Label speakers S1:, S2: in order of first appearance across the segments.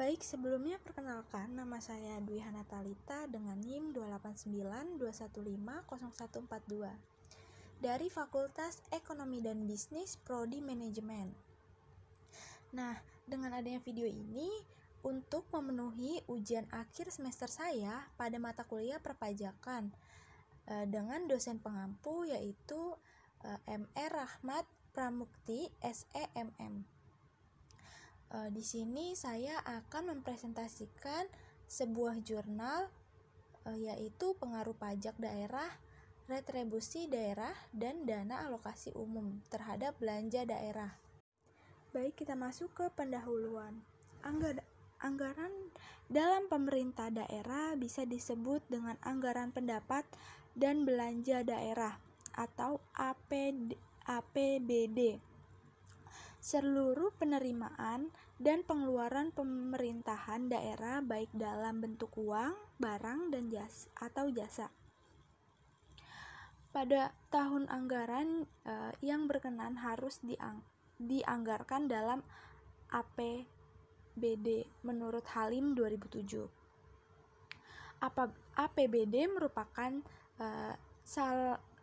S1: Baik, sebelumnya perkenalkan, nama saya Dwi Hana Talita dengan NIM 28921500142 dari Fakultas Ekonomi dan Bisnis Prodi Manajemen. Nah, dengan adanya video ini, untuk memenuhi ujian akhir semester saya pada mata kuliah perpajakan dengan dosen pengampu yaitu Mr. Rahmat Pramukti, SEMM. Di sini saya akan mempresentasikan sebuah jurnal yaitu pengaruh pajak daerah, retribusi daerah, dan dana alokasi umum terhadap belanja daerah. Baik, kita masuk ke pendahuluan. Anggaran dalam pemerintah daerah bisa disebut dengan anggaran pendapat dan belanja daerah atau APBD. Seluruh penerimaan dan pengeluaran pemerintahan daerah baik dalam bentuk uang, barang, dan jasa. Pada tahun anggaran yang berkenan harus dianggarkan dalam APBD menurut Halim 2007. APBD merupakan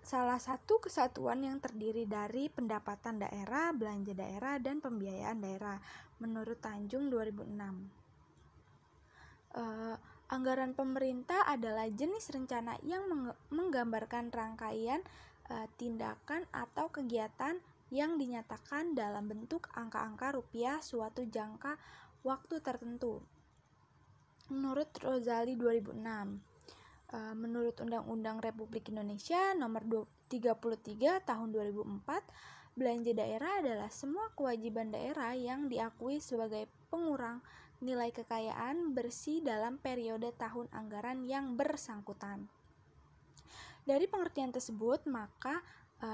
S1: salah satu kesatuan yang terdiri dari pendapatan daerah, belanja daerah, dan pembiayaan daerah menurut Tanjung 2006. Anggaran pemerintah adalah jenis rencana yang menggambarkan rangkaian tindakan atau kegiatan yang dinyatakan dalam bentuk angka-angka rupiah suatu jangka waktu tertentu. Menurut Rozali 2006. Menurut Undang-Undang Republik Indonesia Nomor 33 Tahun 2004, belanja daerah adalah semua kewajiban daerah yang diakui sebagai pengurang nilai kekayaan bersih dalam periode tahun anggaran yang bersangkutan. Dari pengertian tersebut, maka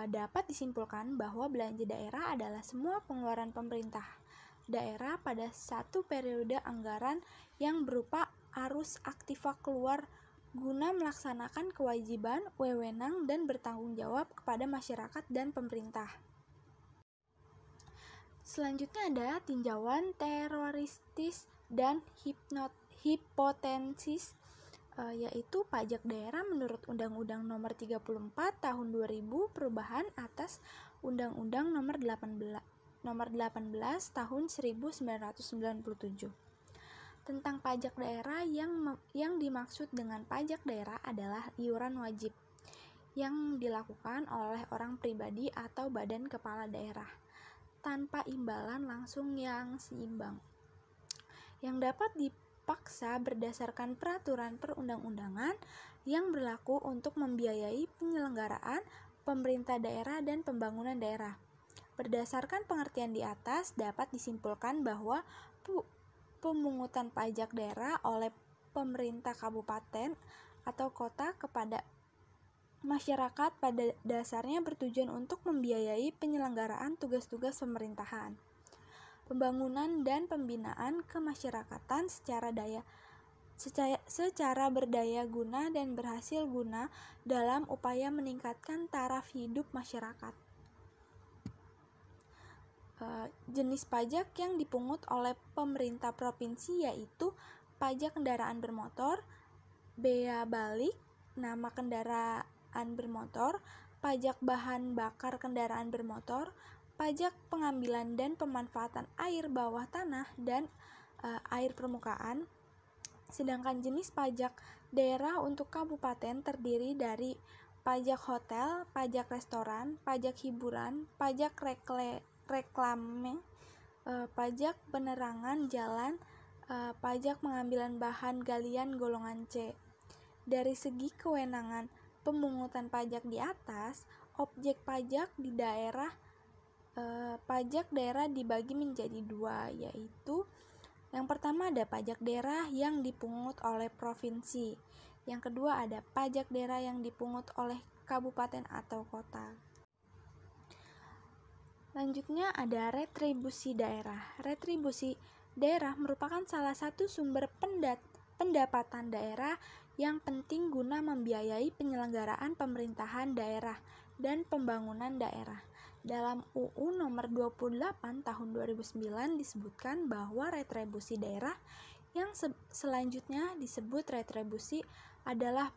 S1: dapat disimpulkan bahwa belanja daerah adalah semua pengeluaran pemerintah daerah pada satu periode anggaran yang berupa arus aktiva keluar guna melaksanakan kewajiban, wewenang, dan bertanggung jawab kepada masyarakat dan pemerintah. Selanjutnya ada tinjauan teoretis dan hipotesis, yaitu pajak daerah menurut Undang-Undang Nomor 34 Tahun 2000 perubahan atas Undang-Undang Nomor 18 Tahun 1997. Tentang pajak daerah, yang dimaksud dengan pajak daerah adalah iuran wajib yang dilakukan oleh orang pribadi atau badan kepala daerah tanpa imbalan langsung yang seimbang, yang dapat dipaksa berdasarkan peraturan perundang-undangan yang berlaku untuk membiayai penyelenggaraan pemerintah daerah dan pembangunan daerah. Berdasarkan pengertian di atas, dapat disimpulkan bahwa pemungutan pajak daerah oleh pemerintah kabupaten atau kota kepada masyarakat pada dasarnya bertujuan untuk membiayai penyelenggaraan tugas-tugas pemerintahan, pembangunan dan pembinaan kemasyarakatan secara berdaya guna dan berhasil guna dalam upaya meningkatkan taraf hidup masyarakat. Jenis pajak yang dipungut oleh pemerintah provinsi yaitu pajak kendaraan bermotor, bea balik nama kendaraan bermotor, pajak bahan bakar kendaraan bermotor, pajak pengambilan dan pemanfaatan air bawah tanah dan air permukaan. Sedangkan jenis pajak daerah untuk kabupaten terdiri dari pajak hotel, pajak restoran, pajak hiburan, pajak reklame, pajak penerangan jalan, pajak pengambilan bahan galian golongan C. Dari segi kewenangan pemungutan pajak di atas, objek pajak di daerah pajak daerah dibagi menjadi dua, yaitu yang pertama ada pajak daerah yang dipungut oleh provinsi, yang kedua ada pajak daerah yang dipungut oleh kabupaten atau kota. Selanjutnya ada retribusi daerah. Retribusi daerah merupakan salah satu sumber pendapatan daerah yang penting guna membiayai penyelenggaraan pemerintahan daerah dan pembangunan daerah. Dalam UU Nomor 28 Tahun 2009 disebutkan bahwa retribusi daerah Yang selanjutnya disebut retribusi adalah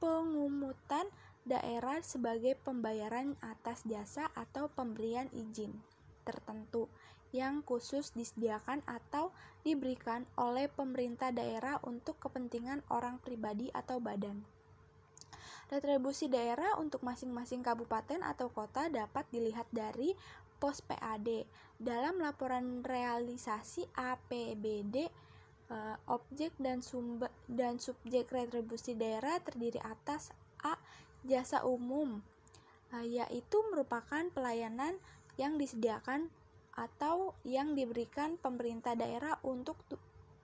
S1: pengumutan daerah sebagai pembayaran atas jasa atau pemberian izin tertentu yang khusus disediakan atau diberikan oleh pemerintah daerah untuk kepentingan orang pribadi atau badan. Retribusi daerah untuk masing-masing kabupaten atau kota dapat dilihat dari pos PAD. Dalam laporan realisasi APBD, objek dan subjek retribusi daerah terdiri atas A. Jasa umum, yaitu merupakan pelayanan yang disediakan atau yang diberikan pemerintah daerah untuk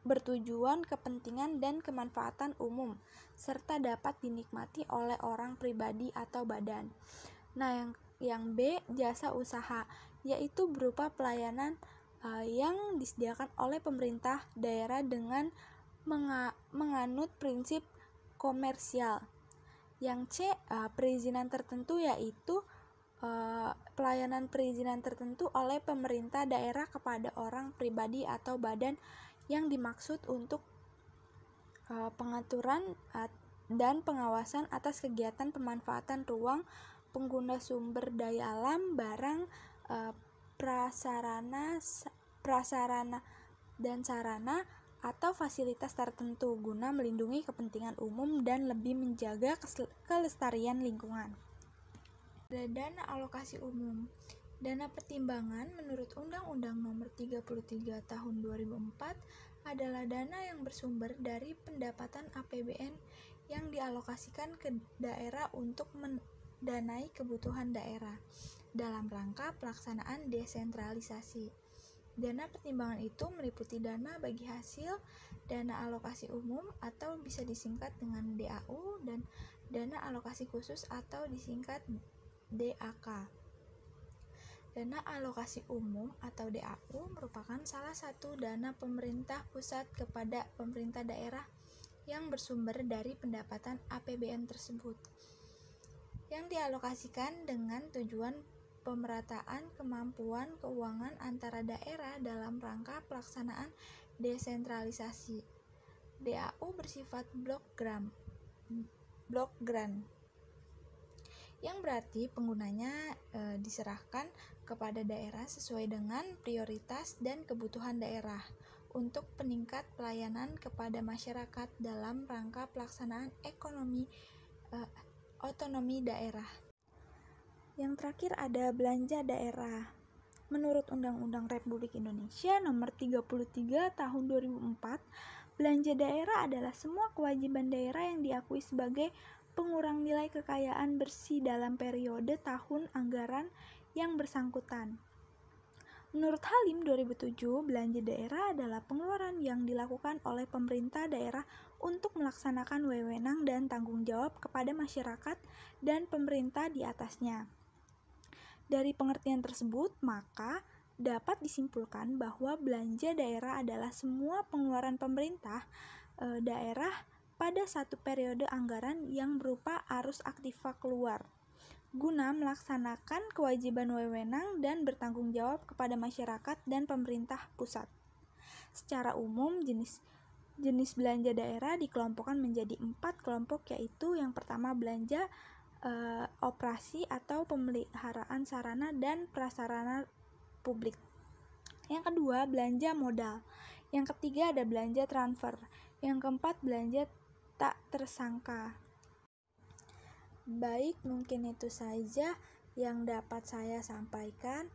S1: bertujuan kepentingan dan kemanfaatan umum, serta dapat dinikmati oleh orang pribadi atau badan. Nah, yang B, jasa usaha, yaitu berupa pelayanan yang disediakan oleh pemerintah daerah dengan menganut prinsip komersial. Yang C, perizinan tertentu, yaitu pelayanan perizinan tertentu oleh pemerintah daerah kepada orang pribadi atau badan yang dimaksud untuk pengaturan dan pengawasan atas kegiatan pemanfaatan ruang, pengguna sumber daya alam, barang, prasarana dan sarana atau fasilitas tertentu guna melindungi kepentingan umum dan lebih menjaga kelestarian lingkungan. Dana alokasi umum. Dana pertimbangan menurut Undang-Undang Nomor 33 Tahun 2004 adalah dana yang bersumber dari pendapatan APBN yang dialokasikan ke daerah untuk mendanai kebutuhan daerah dalam rangka pelaksanaan desentralisasi. Dana pertimbangan itu meliputi dana bagi hasil, dana alokasi umum atau bisa disingkat dengan DAU, dan dana alokasi khusus atau disingkat DAK. Dana alokasi umum atau DAU merupakan salah satu dana pemerintah pusat kepada pemerintah daerah yang bersumber dari pendapatan APBN tersebut, yang dialokasikan dengan tujuan pemerataan kemampuan keuangan antara daerah dalam rangka pelaksanaan desentralisasi. DAU bersifat block grant, yang berarti penggunanya diserahkan kepada daerah sesuai dengan prioritas dan kebutuhan daerah untuk peningkat pelayanan kepada masyarakat dalam rangka pelaksanaan otonomi daerah. Yang terakhir ada belanja daerah. Menurut Undang-Undang Republik Indonesia Nomor 33 Tahun 2004, belanja daerah adalah semua kewajiban daerah yang diakui sebagai pengurang nilai kekayaan bersih dalam periode tahun anggaran yang bersangkutan. Menurut Halim 2007, belanja daerah adalah pengeluaran yang dilakukan oleh pemerintah daerah untuk melaksanakan wewenang dan tanggung jawab kepada masyarakat dan pemerintah di atasnya. Dari pengertian tersebut, maka dapat disimpulkan bahwa belanja daerah adalah semua pengeluaran pemerintah daerah pada satu periode anggaran yang berupa arus aktiva keluar, guna melaksanakan kewajiban wewenang dan bertanggung jawab kepada masyarakat dan pemerintah pusat. Secara umum, jenis belanja daerah dikelompokkan menjadi 4 kelompok, yaitu yang pertama belanja operasi atau pemeliharaan sarana dan prasarana publik. Yang kedua, belanja modal. Yang ketiga ada belanja transfer. Yang keempat, belanja tak tersangka. Baik, mungkin itu saja yang dapat saya sampaikan.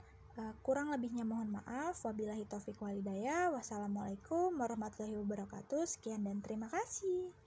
S1: Kurang lebihnya mohon maaf. Wabillahi taufiq walhidayah. Wassalamualaikum warahmatullahi wabarakatuh. Sekian dan terima kasih.